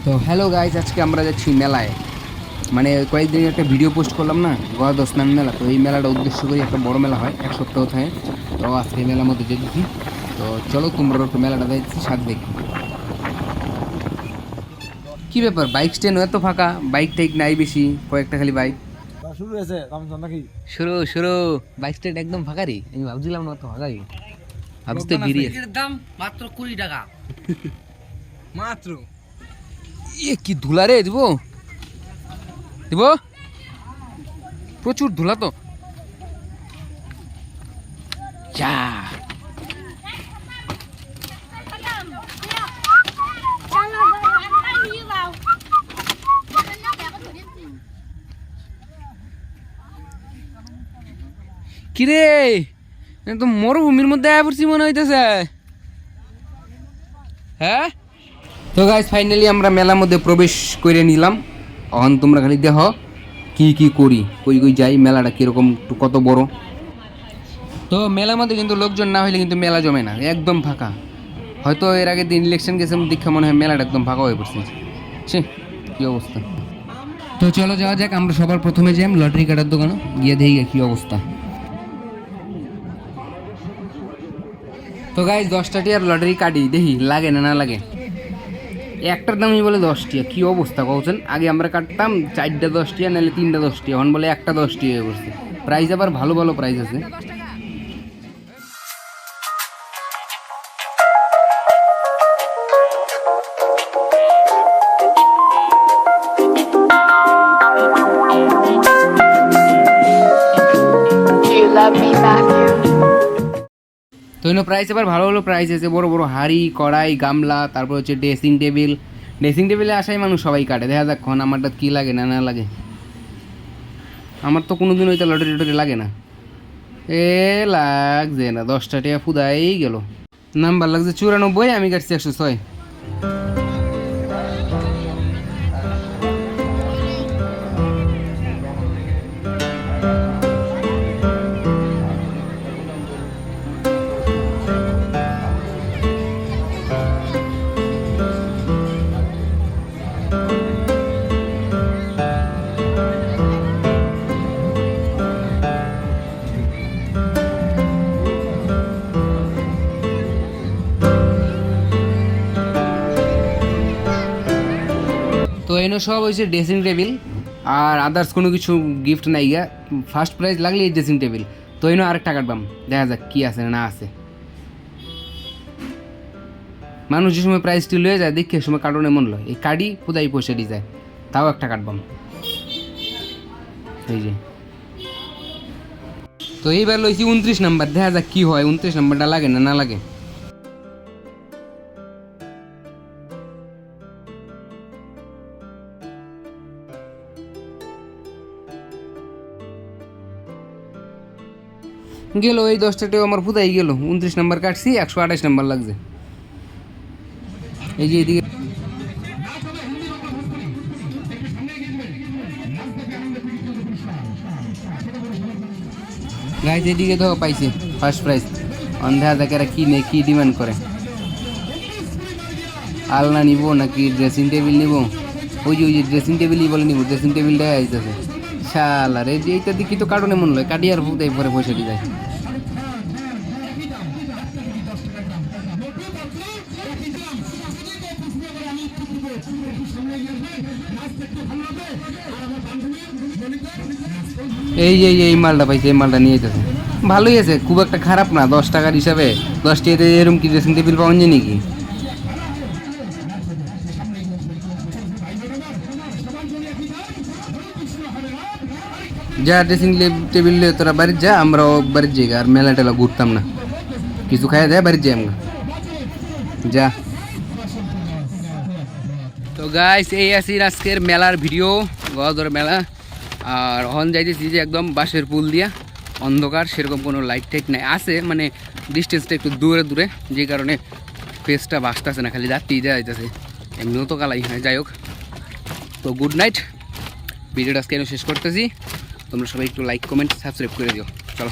তো hello guys, আজকে আমরা যাচ্ছি মেলায়। মানে কয়েকদিন একটা ভিডিও পোস্ট করলাম না, গয়া স্নান মেলা। তো এই মেলাটা উদ্দেশ্য করে একটা বড় মেলা হয়, এক সপ্তাহ থাকে। তো আজকে এই মেলার মধ্যে যেতেছি। তো চলো তোমরা একটু মেলাটা দেখছি, সাথে দেখি কী ব্যাপার। বাইক স্ট্যান্ড এত ফাঁকা, বাইক টাইক নাই বেশি, কয়েকটা খালি বাইক। শুরু হয়েছে রামচন্দ্র নাকি? শুরু শুরু বাইক স্ট্যান্ড একদম ফাঁকা রে। আমি ভাবছিলাম না তো ফাঁকাই, ভাবছি তো ভিড় দাম মাত্র 20 টাকা মাত্র। এ কি ধুলা রে, দিব দিব প্রচুর ধুলা তো। যা কিরে, একদম মরুভূমির মধ্যে আয়া পড়ছি মনে হইতেছে। হ্যাঁ, তো গাইস ফাইনালি আমরা মেলার মধ্যে প্রবেশ করে নিলাম। এখন তোমরা খালি দেখো কি কি করি, কই কই যাই, মেলাটা কীরকম, কত বড়। তো মেলার মধ্যে কিন্তু লোকজন না হইলে কিন্তু মেলা জমে না, একদম ফাঁকা। হয়তো এর আগে দিন ইলেকশন গেছে দীক্ষা, মনে হয় মেলাটা একদম ফাঁকা হয়ে পড়ছে। ছি, কী অবস্থা। তো চলো যাওয়া যাক, আমরা সবার প্রথমে যাই লটারি কাটার দোকানে, গিয়ে দেখি কী অবস্থা। তো গাইজ 10 টাকার লটারি কাটি, দেখি লাগে না না লাগে। একটার দামই বলে 10 টাকা, কী অবস্থা কৌছেন। আগে আমরা কাটতাম 4টা 10 টাকা, নাহলে 3টা 10 টাকা, এখন বলে একটা 10 টাকা হয়ে পড়ছে। প্রাইস আবার ভালো ভালো প্রাইস আছে। তো এখানে প্রাইস আবার ভালো ভালো প্রাইস আছে, বড় বড় হাঁড়ি, কড়াই, গামলা, তারপর হচ্ছে ড্রেসিং টেবিল। ড্রেসিং টেবিলে আসাই মানুষ সবাই কাটে, দেখা যাক এখন আমারটা কী লাগে না না লাগে। আমার তো কোনো দিন ওইটা লটারি টটারি লাগে না। এ লাগছে না, 10 টাকা ফুদাই গেল। নাম্বার লাগছে 94, আমি কাটছি 106। তো এনে সব হয়েছে ড্রেসিং টেবিল, আর আদার্স কোনো কিছু গিফট নাই গা। ফার্স্ট প্রাইজ লাগলে এই ড্রেসিং টেবিল। তো এনে আরেকটা কাটবাম, দেখা যাক কী আছে না আছে। মানুষ যে সময় প্রাইজটি লয়ে যায় দেখে সময় কার্টনে মন লয়, এই কার্ডই কোথায় পয়সা দিয়ে যায়। তাও একটা কাটবাম, এই যে। তো এইবার লইছি 29 নাম্বার, দেখা যাক কী হয়, 29 নাম্বারটা লাগে না না লাগে। গেল এই 10 টাকাও আমার ফুদাই গেল। 29 নাম্বার কাটছি, 128 নাম্বার লাগছে। এই যে এদিকে গাইজ, এদিকে তো পাইছে ফার্স্ট প্রাইজ। অন্ধা দেখে কী নেই, কী ডিমান্ড করে। আলনা নিব নাকি ড্রেসিং টেবিল নিব? ওই যে ড্রেসিং টেবিলই বলে নিব, ড্রেসিং টেবিলটাই আইতেছে। শালার এইটা দেখি তো কার্টনে মন লয়, কাটি আর ফুদাই পরে পয়সা দিয়ে যায়। এই মালটা পাইছে, এই মালটা নিয়ে যেতেছে। ভালোই আছে, খুব একটা খারাপ না 10 টাকার হিসাবে। 10 টাকাতে এরকম কি ড্রেসিং টেবিল পাওয়া যায় নাকি? যা ড্রেসিং টেবিল তোরা বাড়ির যা, আমরাও বাড়ির যাই, আর মেলা টেলা ঘুরতাম না, কিছু খাইয়া দেয় বাড়ির যাই আমরা, যা। তো গাইস, এই আছি আজকের মেলার ভিডিও, গদর মেলা। আর অন যাইতেছি যে একদম বাঁশের পুল দিয়া, অন্ধকার, সেরকম কোনো লাইট টাইট নাই, আছে মানে ডিস্টেন্সটা একটু দূরে দূরে, যে কারণে ফেসটা বাঁচতেছে না, খালি রাত্রি দেওয়া যাইতেছে, এমনিও তো কালাই হয়। যাই হোক, তো গুড নাইট, ভিডিওটা আজকে শেষ করতেছি। তোমরা সবাই একটু লাইক কমেন্ট সাবস্ক্রাইব করে দিও, চলো।